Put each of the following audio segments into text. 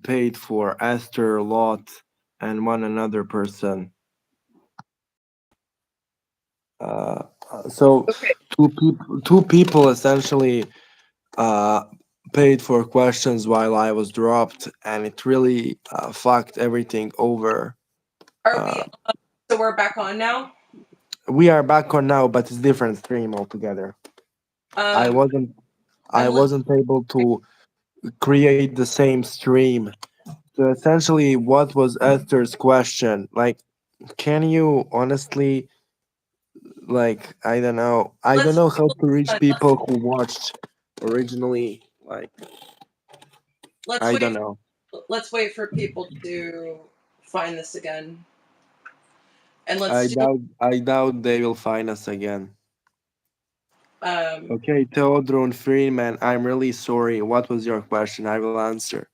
paid for Esther, Lot, and one another person. Uh, so Okay. two people essentially uh, paid for questions while I was dropped, and it really fucked everything over. Are we Uh, so we're back on now? we are back on now, but it's different stream altogether. I Um wasn't I and let's wasn't able to create the same stream. So essentially, what was Esther's question? Like, can you honestly, like, I don't let's know how to reach let's people who watched originally. Like, let's I don't wait know. let's wait for people to find this again. And let's I do doubt I doubt they will find us again. um Okay, Theodron Freeman, I'm really sorry. What was your question? I will answer.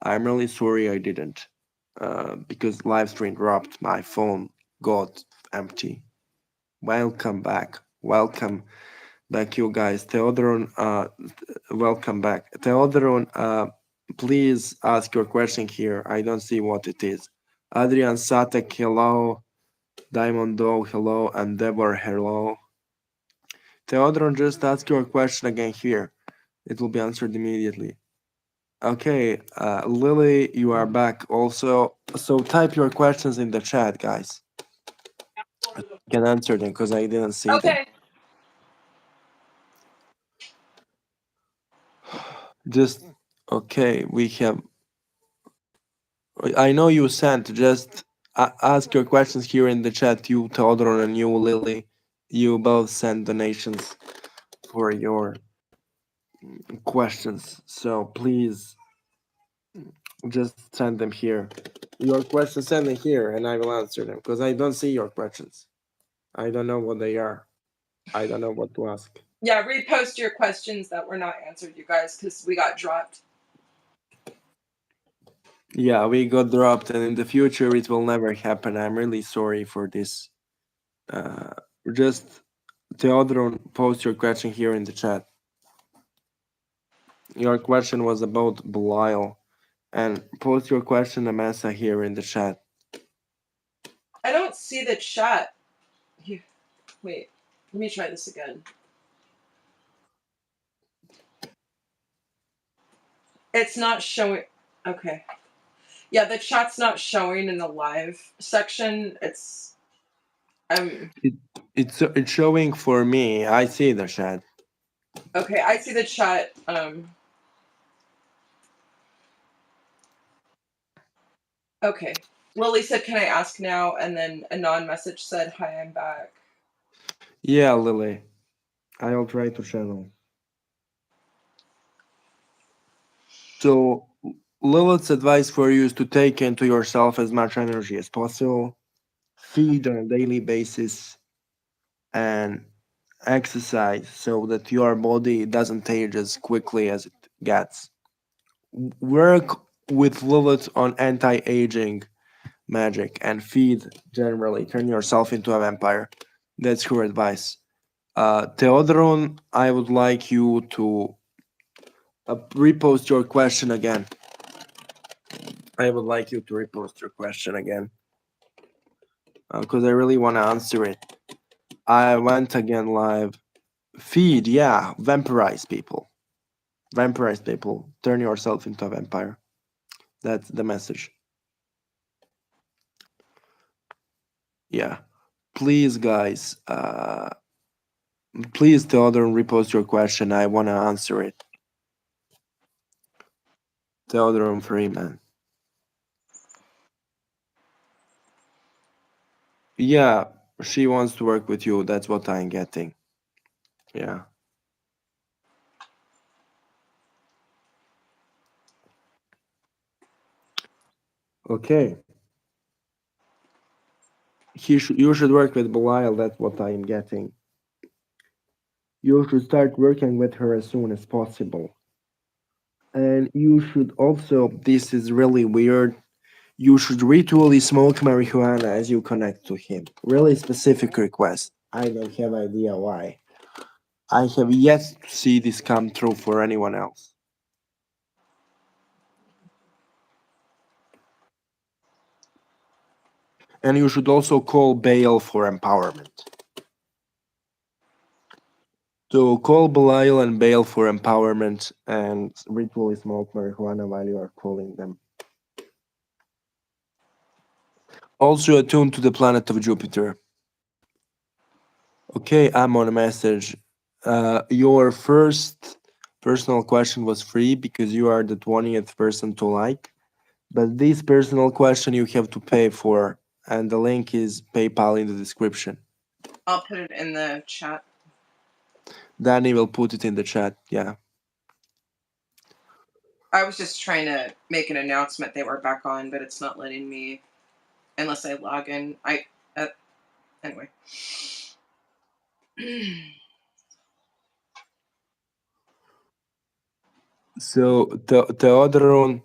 I'm really sorry I didn't. Because live stream dropped, my phone got empty. Welcome back. Welcome back, you guys. Theodoron, welcome back. Theodoron, please ask your question here. I don't see what it is. Adrian Satek, hello. Diamond Dog, hello. And Deborah, hello. Theodoron, just ask your question again here. It will be answered immediately. Okay, Lily, you are back also. So type your questions in the chat, guys. I can answer them because I didn't see them. okay. Just okay. We have. I know you sent. Just ask your questions here in the chat. You, Teodoro, and you, Lily. You both send donations for your questions. So please just send them here. Your questions, send them here, and I will answer them because I don't see your questions. I don't know what they are. I don't know what to ask. Yeah, repost your questions that were not answered, you guys, because we got dropped. Yeah, we got dropped, and in the future it will never happen. I'm really sorry for this. Uh, just Theodron, post your question here in the chat. Your question was about Belial, and post your question, Amasa, here in the chat. I don't see the chat. Here, wait, let me try this again. It's not showing. Okay. Yeah, the chat's not showing in the live section. It, it's showing for me. I see the chat. Okay, I see the chat. Okay. Lily said, "Can I ask now?" And then a non-message said, "Hi, I'm back." Yeah, Lily. I'll try to channel. So Lilith's advice for you is to take into yourself as much energy as possible, feed on a daily basis, and exercise so that your body doesn't age as quickly as it gets. Work with Lilith on anti-aging magic and feed generally. Turn yourself into a vampire. That's her advice. Theodoron, I would like you to repost your question again. I would like you to repost your question again because I really want to answer it. I went again live. Feed, yeah, vampirize people. Vampirize people. Turn yourself into a vampire. That's the message. Yeah. Please, guys. Please, Theodore, repost your question. I want to answer it. Theodore Freeman. Yeah, she wants to work with you. That's what I'm getting. Yeah. Okay. You should work with Belial. That's what I'm getting. You should start working with her as soon as possible. And you should also, this is really weird, you should ritually smoke marijuana as you connect to him. Really specific request. I don't have idea why. I have yet to see this come true for anyone else. And you should also call Baal for empowerment. So call Belial and Baal for empowerment and ritually smoke marijuana while you are calling them. Also attune to the planet of Jupiter. Okay, I'm on a message. Your first personal question was free because you are the 20th person to like. But this personal question you have to pay for, and the link is PayPal in the description. I'll put it in the chat. Danny will put it in the chat. Yeah. I was just trying to make an announcement they were back on, but it's not letting me unless I log in. Anyway. So the other one,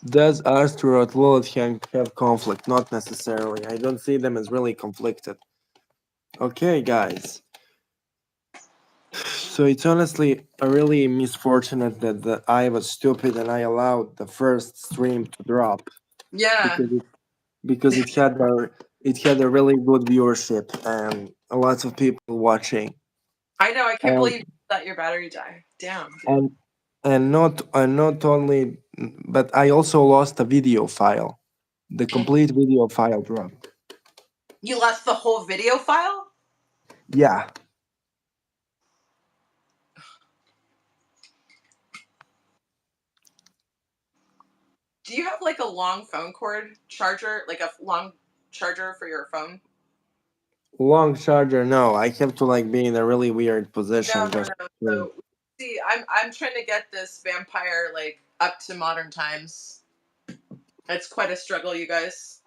does Astaroth Lilith have conflict? Not necessarily. I don't see them as really conflicted. Okay, guys. So it's honestly a really misfortunate that I was stupid and I allowed the first stream to drop Yeah, because it had a really good viewership and a lot of people watching. I know. I can't And believe you let your battery die. Damn, dude. and not only, but I also lost a video file. The complete video file dropped. You lost the whole video file? Yeah. Do you have like a long phone cord charger, like a long charger for your phone? Long charger, no. I have to like be in a really weird No, position no, just no. to. So see, I'm trying to get this vampire like up to modern times. It's quite a struggle, you guys,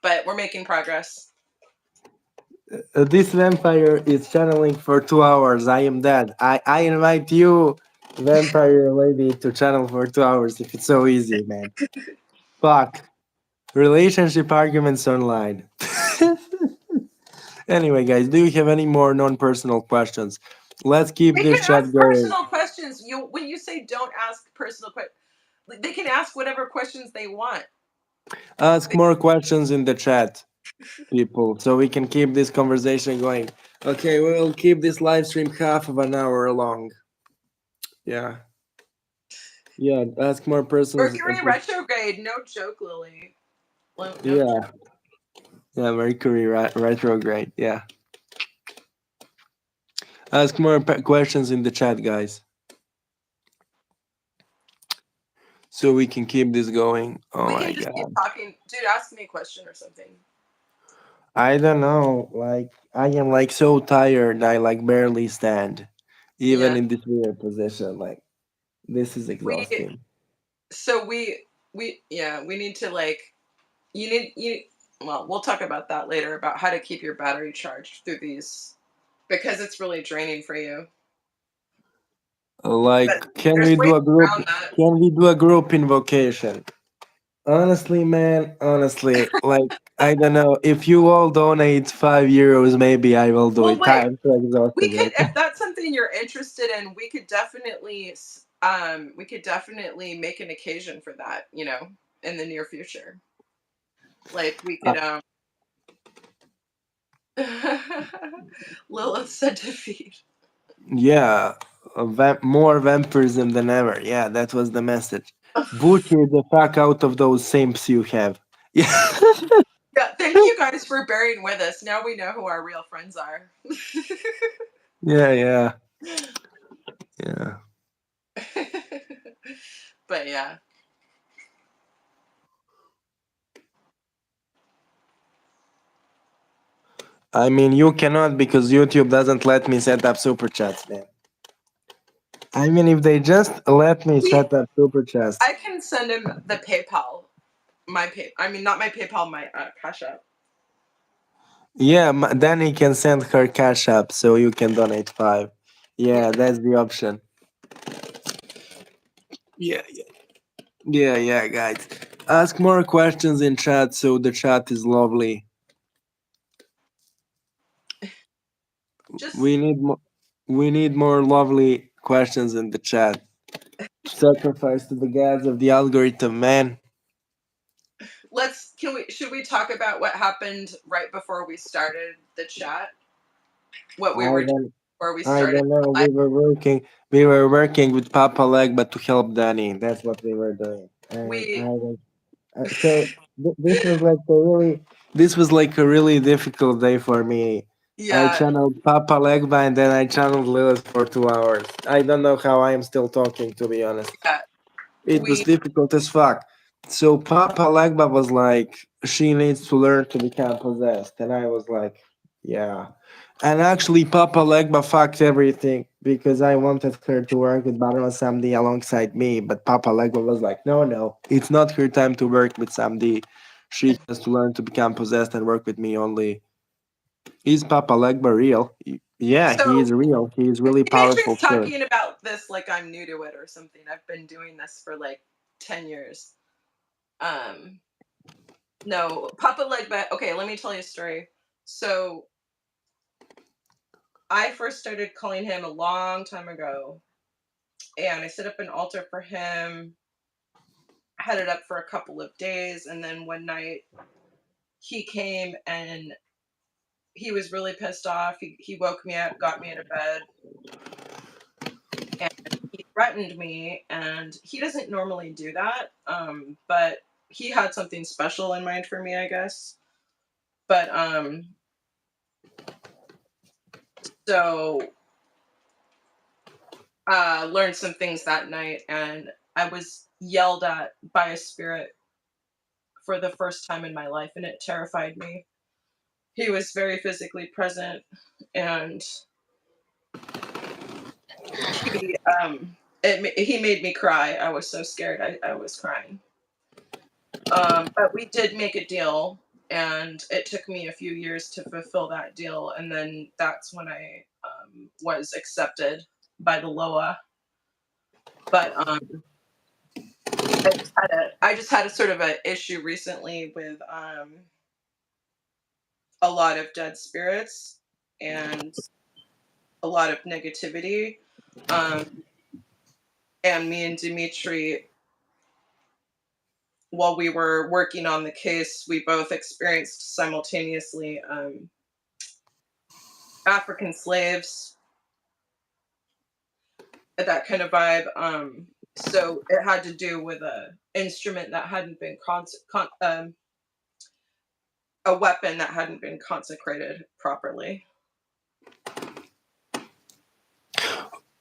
but we're making progress. This vampire is channeling for 2 hours. I am dead. I invite you, vampire lady, to channel for 2 hours if it's so easy, man. Fuck. Relationship arguments online. Anyway, guys, do you have any more non-personal questions? Let's keep They this can chat ask going. personal questions. You when you say don't ask personal questions, they can ask whatever questions they want. Ask more questions in the chat, people, so we can keep this conversation going. Okay, we'll keep this live stream half of an hour long. Yeah. Yeah, ask more persons. Mercury retrograde, no joke, Lily. No joke. Yeah, yeah, Mercury retrograde. Yeah. Ask more questions in the chat, guys, so we can keep this going. Oh We my can just keep god. talking. Dude, ask me a question or something. I don't know. Like, I am like so tired. I like barely stand, even Yeah. in this weird position. Like, this is We exhausting. so we yeah, we need to like you well, we'll talk about that later about how to keep your battery charged through these because it's really draining for you. But Like, can there's we ways do a group? around that. Can we do a group invocation? Honestly, man, honestly, like, I don't know. If you all donate €5, maybe I will do Well, it. wait. I'm so We exhausted could right if now. that's something you're interested in, we could definitely make an occasion for that, in the near future. Like we Uh, could Lilith said defeat. yeah, more vampirism than ever. Yeah, that was the message. Butcher the fuck out of those simps you have. Yeah, Yeah, thank you guys for bearing with us. Now we know who our real friends are. yeah, yeah, yeah. But yeah. I mean, you cannot because YouTube doesn't let me set up super chats, man. I mean, if they just let me We set up super chats. I can send him the PayPal. I mean not my PayPal, my Cash App. Yeah, then he can send her cash app so you can donate 5. Yeah. Yeah, that's the option. Yeah, yeah, yeah, yeah, guys. Ask more questions in chat so the chat is lovely. Just We need more. We need more lovely questions in the chat. Sacrifice to the gods of the algorithm, man. Let's can we should we talk about what happened right before we started the chat? What we I were doing don't, before we I started don't the know. live? We were working with Papa Legba to help Danny. That's what we were doing. And I We was this was like a really difficult day for me. I yeah, channeled Papa Legba and then I channeled Lilith for 2 hours. I don't know how I am still talking, to be honest. yeah. It was We difficult as fuck. So Papa Legba was like, she needs to learn to become possessed, and I was like, yeah. And actually, Papa Legba fucked everything because I wanted her to work with Baron Samdi alongside me, but Papa Legba was like, no, no, it's not her time to work with Samdi. She has to learn to become possessed and work with me only. Is Papa Legba real? Yeah, he so is real. He is really powerful Dimitri's too. talking about this like I'm new to it or something. I've been doing this for like 10 years. Um no, Papa Legba. Okay, let me tell you a story. So I first started calling him a long time ago, and I set up an altar for him, had it up for a couple of days, and then one night he came and he was really pissed off. He woke me up, got me out of bed, and he threatened me. And he doesn't normally do that, but he had something special in mind for me, I guess. But so learned some things that night, and I was yelled at by a spirit for the first time in my life, and it terrified me. He was very physically present, and he he made me cry. I was so scared. I was crying. But we did make a deal, and it took me a few years to fulfill that deal, and then that's when I was accepted by the Loa. But I just had a sort of a issue recently with a lot of dead spirits and a lot of negativity. Um, and me and Dimitri, while we were working on the case, we both experienced simultaneously African slaves, that kind of vibe. So it had to do with a instrument that hadn't been a weapon that hadn't been consecrated properly.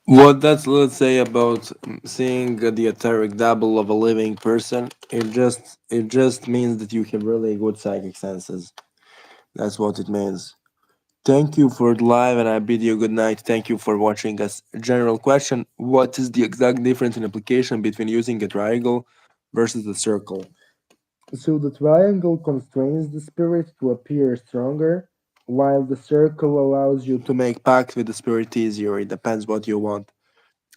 What does Lilith say about seeing the etheric double of a living person? It just means that you have really good psychic senses. That's what it means. Thank you for the live, and I bid you good night. Thank you for watching us. General question: what is the exact difference in application between using a triangle versus a circle? So the triangle constrains the spirit to appear stronger, while the circle allows you to make pact with the spirit easier. It depends what you want.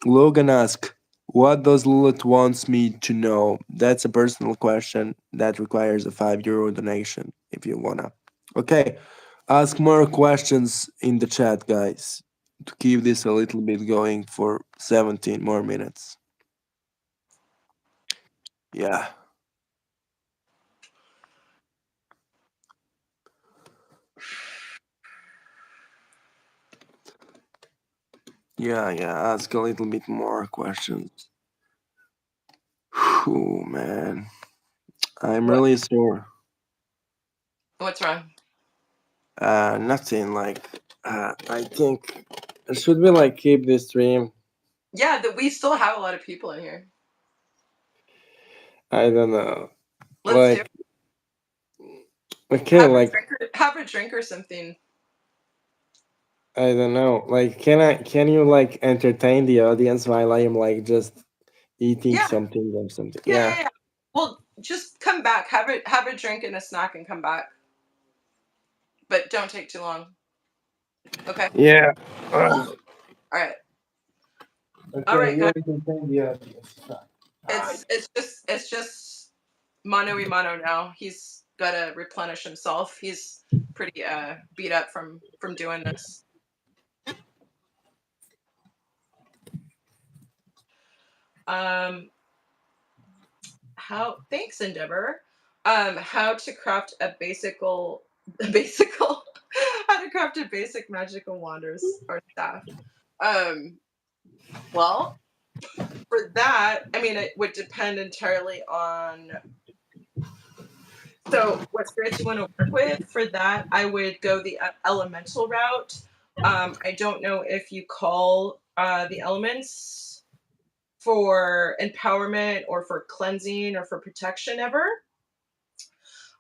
Logan asks, what does Lilith wants me to know? That's a personal question that requires a €5 donation if you wanna. Okay, ask more questions in the chat, guys, to keep this a little bit going for 17 more minutes. Yeah, yeah, ask a little bit more questions. Whew, man, I'm What really sore. what's wrong? Nothing like, I think, should we like keep this stream? Yeah, that we still have a lot of people in here. I don't know. Let's do it. Like, okay, like, Have a drink or something. I don't know. Like, can you like entertain the audience while I am like just eating Yeah, something or something? yeah, Yeah. yeah, yeah. Well, just come back. Have a drink and a snack and come back. But don't take too long. Okay. Yeah. All right. All Okay, right, you guys. entertain the audience. It's just mano y mano now. He's got to replenish himself. He's pretty beat up from doing this. Um, thanks, Endeavor. How to craft a basical how to craft a basic magical wand or staff. Um, well, for that, I mean, it would depend entirely on what spirits you want to work with. For that, I would go the elemental route. I don't know if you call the elements for empowerment or for cleansing or for protection ever.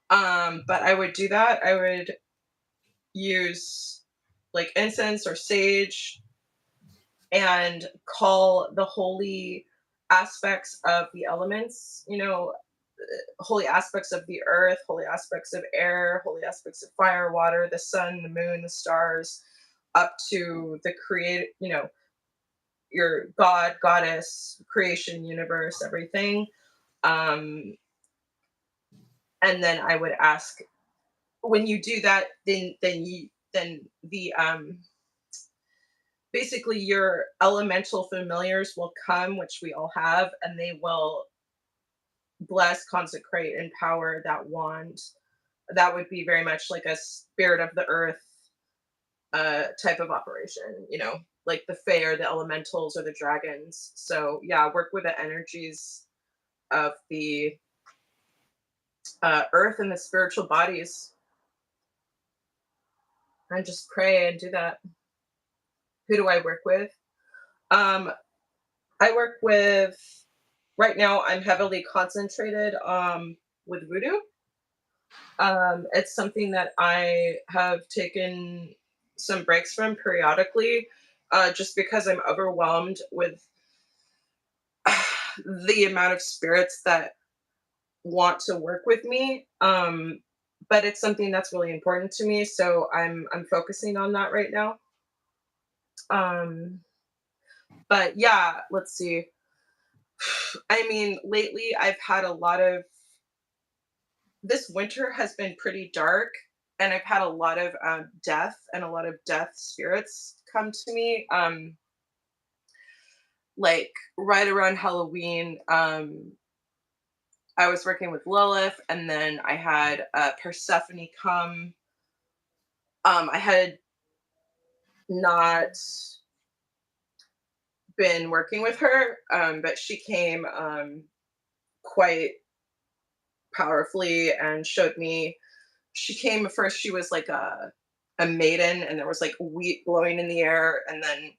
But I would do that. I would use like incense or sage and call the holy aspects of the elements, holy aspects of the earth, holy aspects of air, holy aspects of fire, water, the sun, the moon, the stars, up to the your god, goddess, creation, universe, everything. Um, and then I would ask, when you do that, then the basically your elemental familiars will come, which we all have, and they will bless, consecrate, empower that wand. That would be very much like a spirit of the earth type of operation, like the fae or the elementals or the dragons. So yeah, work with the energies of the earth and the spiritual bodies, and just pray and do that. Who do I work with? Um, I work with right now. I'm heavily concentrated with voodoo. It's something that I have taken some breaks from periodically, just because I'm overwhelmed with the amount of spirits that want to work with me. But it's something that's really important to me, so I'm focusing on that right now. Um, but yeah, let's see. I mean, lately I've had a lot of this winter has been pretty dark, and I've had a lot of death and a lot of death spirits come to me. Like right around Halloween, I was working with Lilith, and then I had Persephone come. I had not been working with her, but she came quite powerfully and showed me. She came first. She was like a maiden, and there was like wheat blowing in the air, and then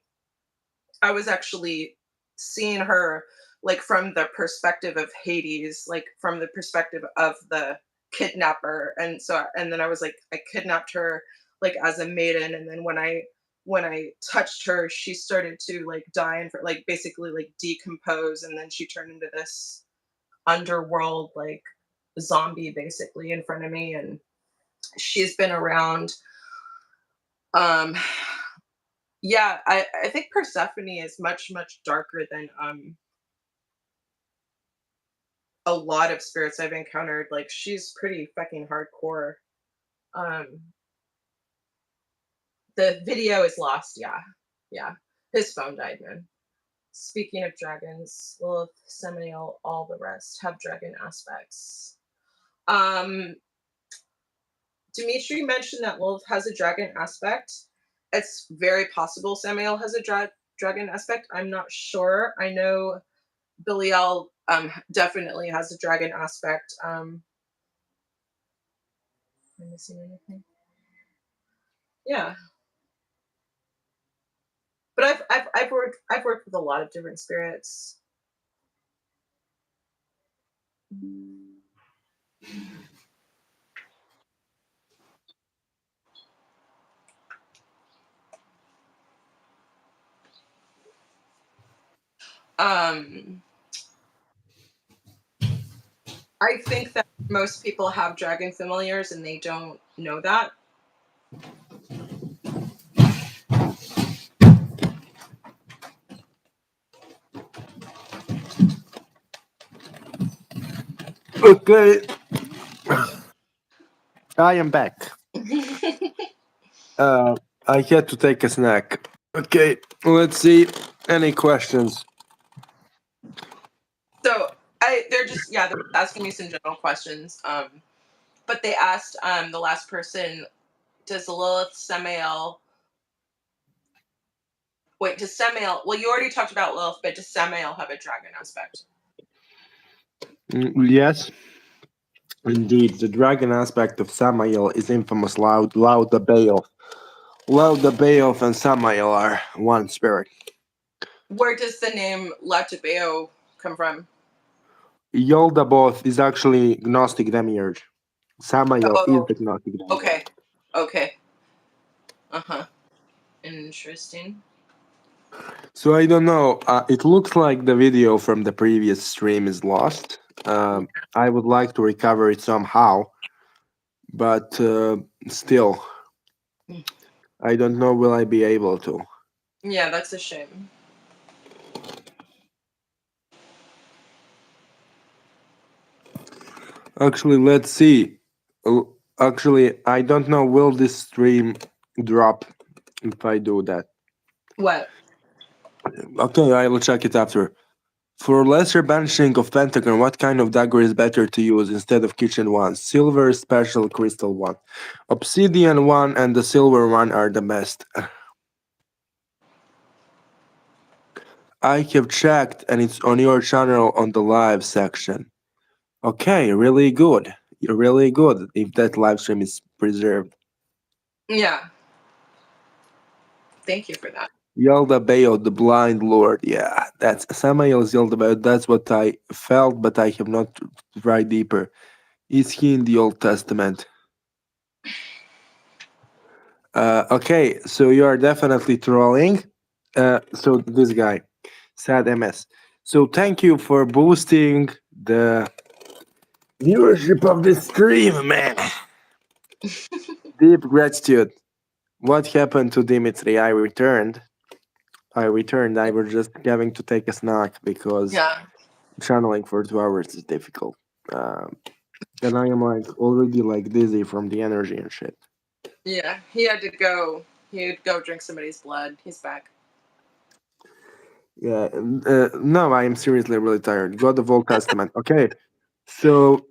I was actually seeing her like from the perspective of Hades, like from the perspective of the kidnapper. And then I was like, I kidnapped her like as a maiden, and then when I touched her, she started to like die and like basically like decompose, and then she turned into this underworld like zombie basically in front of me, and she's been around. Um yeah, I think Persephone is much, much darker than a lot of spirits I've encountered. Like she's pretty fucking hardcore. Um the video is lost, yeah. Yeah. His phone died, man. Speaking of dragons, Lilith, Seminole, all the rest have dragon aspects. Um Dimitri mentioned that Lilith has a dragon aspect. It's very possible Samuel has a dragon aspect. I'm not sure. I know Belial definitely has a dragon aspect. Am I missing anything? Yeah, but I've worked with a lot of different spirits. Um, I think that most people have dragon familiars and they don't know that. Okay, I am back. I had to take a snack. Okay, let's see. Any questions? So they're just they're asking me some general questions. But they asked the last person, does Lilith Samael wait, does Samael, well, you already talked about Lilith, but does Samael have a dragon aspect? Yes, indeed. The dragon aspect of Samael is infamous. Loud the Bayoff. Loud the Bayoff and Samael are one spirit. Where does the name Latabeo come from? Yaldabaoth is actually Gnostic demiurge. Samael is Oh, the Gnostic demiurge. okay. Okay. Uh-huh. Interesting. So I don't know. It looks like the video from the previous stream is lost. I would like to recover it somehow, but still, I don't know will I be able to. Yeah, that's a shame. Actually, let's see. Actually, I don't know will this stream drop if I do that. What? Okay, I will check it after. For lesser banishing of Pentagon, what kind of dagger is better to use instead of kitchen one? Silver, special, crystal one. Obsidian one and the silver one are the best. I have checked and it's on your channel on the live section. Okay, really good. You're really good if that live stream is preserved. Yeah. Thank you for that. Yaldabaoth, the blind lord. Yeah, that's Samael's Yaldabaoth. That's what I felt, but I have not tried deeper. Is he in the Old Testament? Okay, so you are definitely trolling. So this guy, sad MS. So thank you for boosting the viewership of the stream, man. Deep gratitude. What happened to Dimitri? I returned. I was just having to take a snack because Yeah. channeling for 2 hours is difficult. And I am like already like dizzy from the energy and shit. Yeah. He had to go. He had to go drink somebody's blood. He's back. Yeah, no, I am seriously really tired. God of Old Testament. Okay, so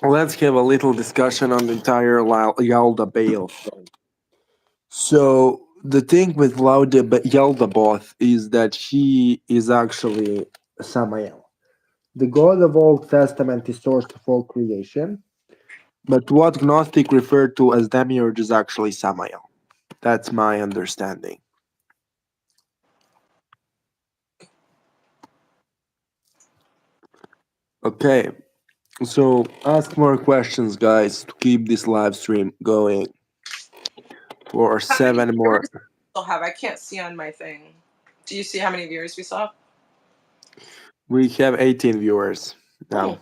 let's have a little discussion on the entire Yalda Baal thing. So the thing with Yaldabaoth is that he is actually Samael. The God of Old Testament is source of all creation, but what Gnostic referred to as Demiurge is actually Samael. That's my understanding. Okay, so ask more questions, guys, to keep this live stream going for How many 7 more. viewers do we still have? I can't see on my thing. Do you see how many viewers we saw? We have 18 viewers now.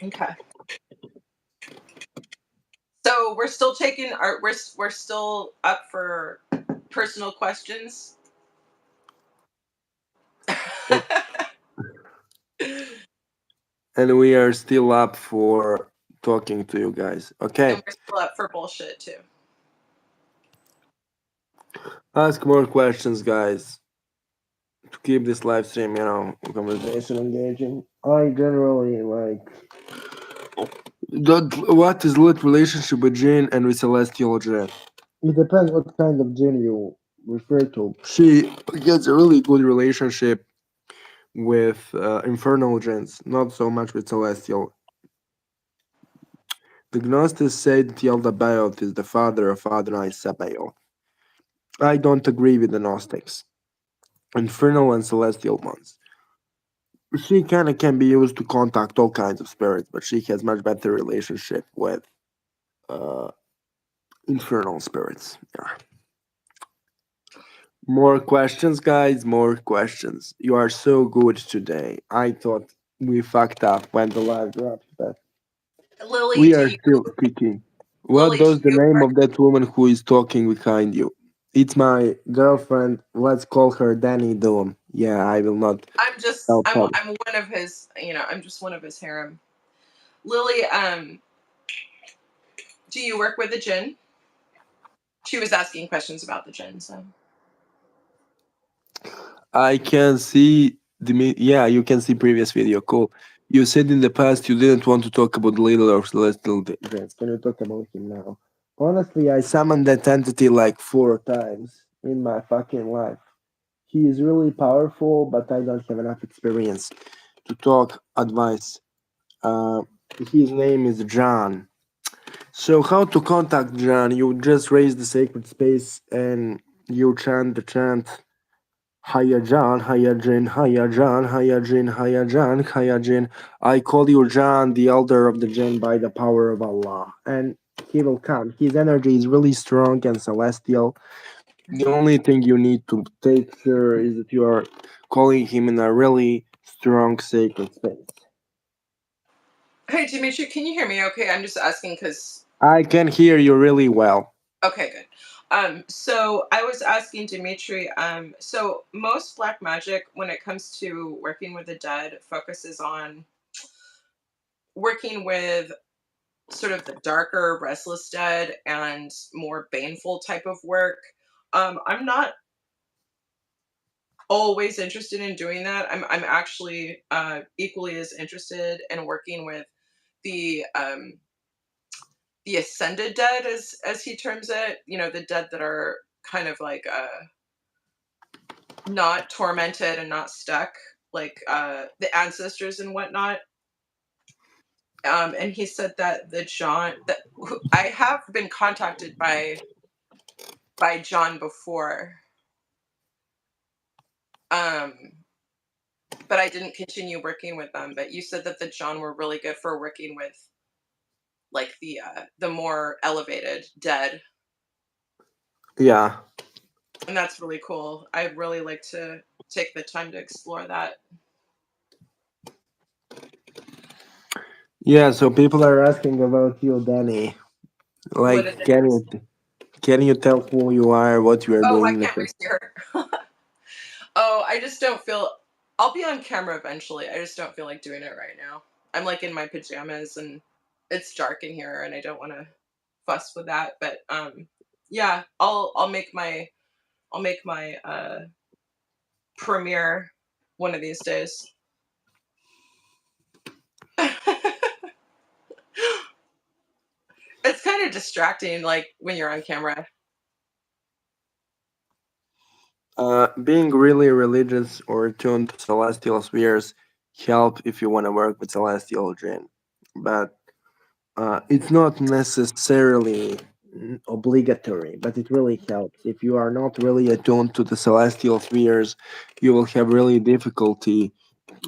Okay. So we're still taking our we're still up for personal questions. And we are still up for talking to you guys. Okay. And we're still up for bullshit too. Ask more questions, guys. To keep this live stream, conversation engaging. I generally like. What is lit relationship with Jinn and with celestial Jinn? It depends what kind of Jinn you refer to. She gets a really good relationship with infernal Jinns, not so much with celestial. The Gnostics say that Yaldabaoth is the father of Adonai Sabaoth. I don't agree with the Gnostics. Infernal and celestial ones. She kind of can be used to contact all kinds of spirits, but she has much better relationship with infernal spirits. Yeah. More questions, guys. More questions. You are so good today. I thought we fucked up when the live dropped, but Lily, we do are you still kicking. What Lily, do does the you name work? of that woman who is talking behind you? It's my girlfriend. Let's call her Danny Doom. Yeah, I will not help her. I'm one of his, I'm just one of his harem. Lily, do you work with a jinn? She was asking questions about the jinn, so I can see Yeah, you can see previous video. Cool. You said in the past you didn't want to talk about Little or Celestial Giants. Can you talk about him now? Honestly, I summoned that entity like 4 times in my fucking life. He is really powerful, but I don't have enough experience to talk advice. Uh, his name is John. So how to contact John? You just raise the sacred space and you chant the chant. Hiya John, Hiya Jin, Hiya John, Hiya Jin, Hiya John, Hiya Jin. I call you John, the elder of the Jinn, by the power of Allah. And he will come. His energy is really strong and celestial. The only thing you need to take care is that you are calling him in a really strong sacred space. Hey, Dimitri, can you hear me okay? I'm just asking because. I can hear you really well. Okay, good. So I was asking Dimitri, so most black magic, when it comes to working with the dead, focuses on working with sort of the darker, restless dead and more baneful type of work. I'm not always interested in doing that. I'm actually equally as interested in working with the um, the ascended dead, as he terms it. You know, the dead that are kind of like not tormented and not stuck, like the ancestors and whatnot. And he said that the John that I have been contacted by John before, um, but I didn't continue working with them. But you said that the John were really good for working with like the more elevated dead, Yeah. and that's really cool. I'd really like to take the time to explore that. Yeah, so people are asking about you, Danny. What Like, did they ask? can you tell who you are, what you are Oh, I doing? can't raise your. Oh, I just don't feel. I'll be on camera eventually. I just don't feel like doing it right now. I'm like in my pajamas and it's dark in here, and I don't want to fuss with that. But yeah, I'll make my premiere one of these days. It's kind of distracting, like when you're on camera. Being really religious or tuned to celestial spheres help if you want to work with celestial gene, but it's not necessarily obligatory. But it really helps. If you are not really attuned to the celestial spheres, you will have really difficulty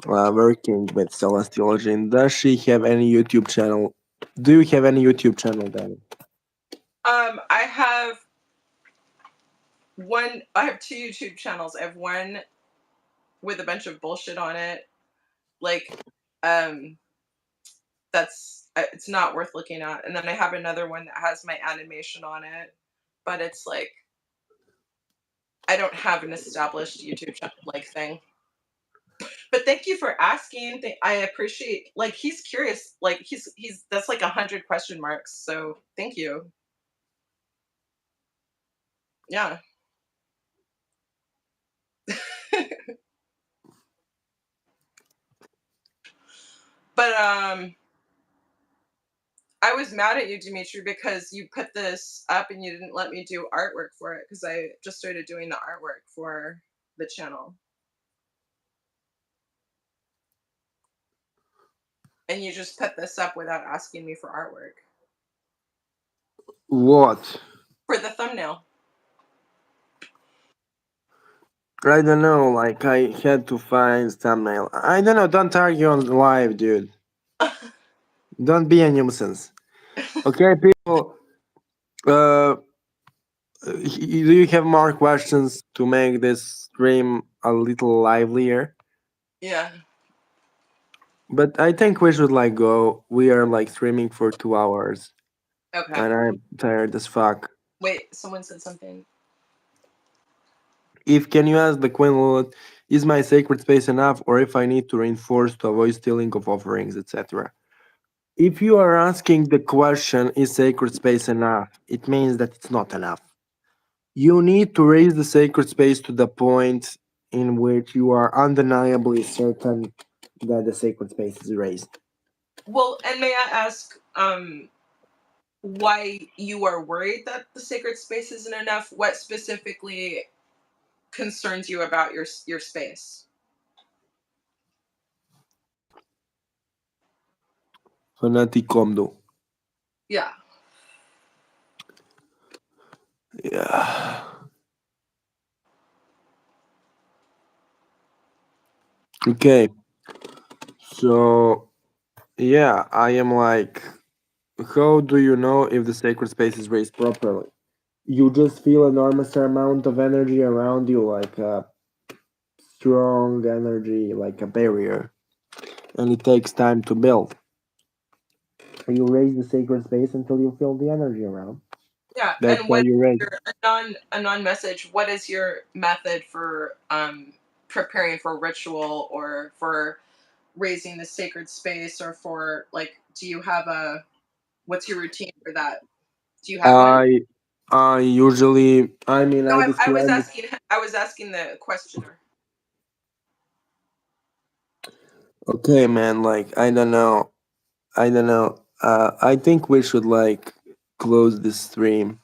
working with celestial gene. Does she have any YouTube channel? Do you have any YouTube channel, Danny? I have one. I have two YouTube channels. I have one with a bunch of bullshit on it, like um that's it's not worth looking at. And then I have another one that has my animation on it, but it's like I don't have an established YouTube like thing. But thank you for asking. I appreciate like he's curious. Like he's that's like 100 question marks. So thank you. Yeah. But I was mad at you, Dimitri, because you put this up and you didn't let me do artwork for it because I just started doing the artwork for the channel. And you just put this up without asking me for artwork What? for the thumbnail. I don't know, like I had to find thumbnail. I don't know, don't argue on live, dude. Don't be a nuisance. Okay, people, uh, do you have more questions to make this stream a little livelier? Yeah. But I think we should like go. We are like streaming for 2 hours Okay. and I'm tired as fuck. Wait, someone said something. If can you ask the Queen Lilith, is my sacred space enough or if I need to reinforce to avoid stealing of offerings, etc.? If you are asking the question, is sacred space enough? It means that it's not enough. You need to raise the sacred space to the point in which you are undeniably certain that the sacred space is raised. Well, and may I ask why you are worried that the sacred space isn't enough? What specifically concerns you about your space? Fanaticomdo. Yeah. Yeah. Okay. So yeah, I am like, how do you know if the sacred space is raised properly? You just feel enormous amount of energy around you, like a strong energy, like a barrier, and it takes time to build. You raise the sacred space until you feel the energy around. Yeah, That's and why what you raise. your a non message? What is your method for preparing for ritual or for raising the sacred space, or for like, do you have a what's your routine for that? Do you have one? I I usually, I mean, No, I I was describe it. asking. I was asking the questioner. Okay, man. Like, I don't know. I don't know. I think we should like close this stream.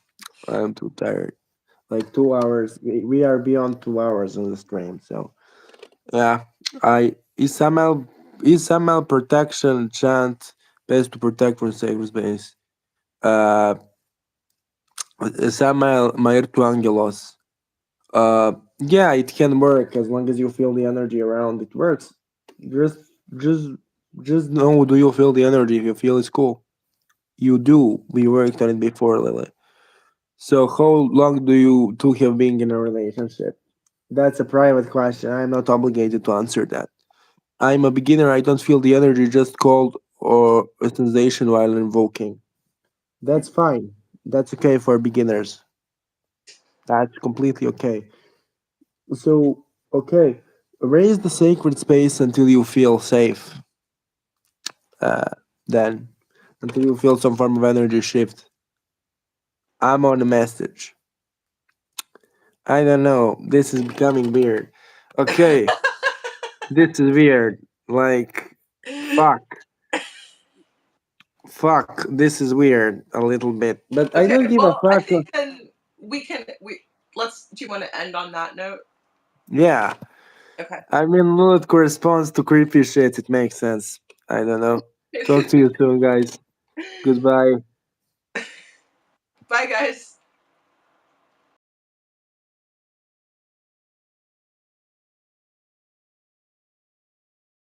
I'm too tired. Like 2 hours. We are beyond 2 hours on the stream. So yeah, I Isamal protection chant best to protect from sacred space. Uh, Isamal Mair tu Angelos. Yeah, it can work as long as you feel the energy around. It works. Just, just, just know. Do you feel the energy? If you feel it's cool, you do. We worked on it before, Lily. So, how long do you two have been in a relationship? That's a private question. I'm not obligated to answer that. I'm a beginner. I don't feel the energy. Just cold or a sensation while invoking. That's fine. That's okay for beginners. That's completely okay. So, okay, raise the sacred space until you feel safe. Uh, then, until you feel some form of energy shift. I'm on a message. I don't know. This is becoming weird. Okay, this is weird. Like, fuck. Fuck. This is weird a little bit. But I Okay, don't give a well, I fuck. think then we let's. Do you want to end on that note? Yeah. Okay. I mean, Lilith corresponds to creepy shit. It makes sense. I don't know. Talk to you soon, guys. Goodbye. Bye, guys.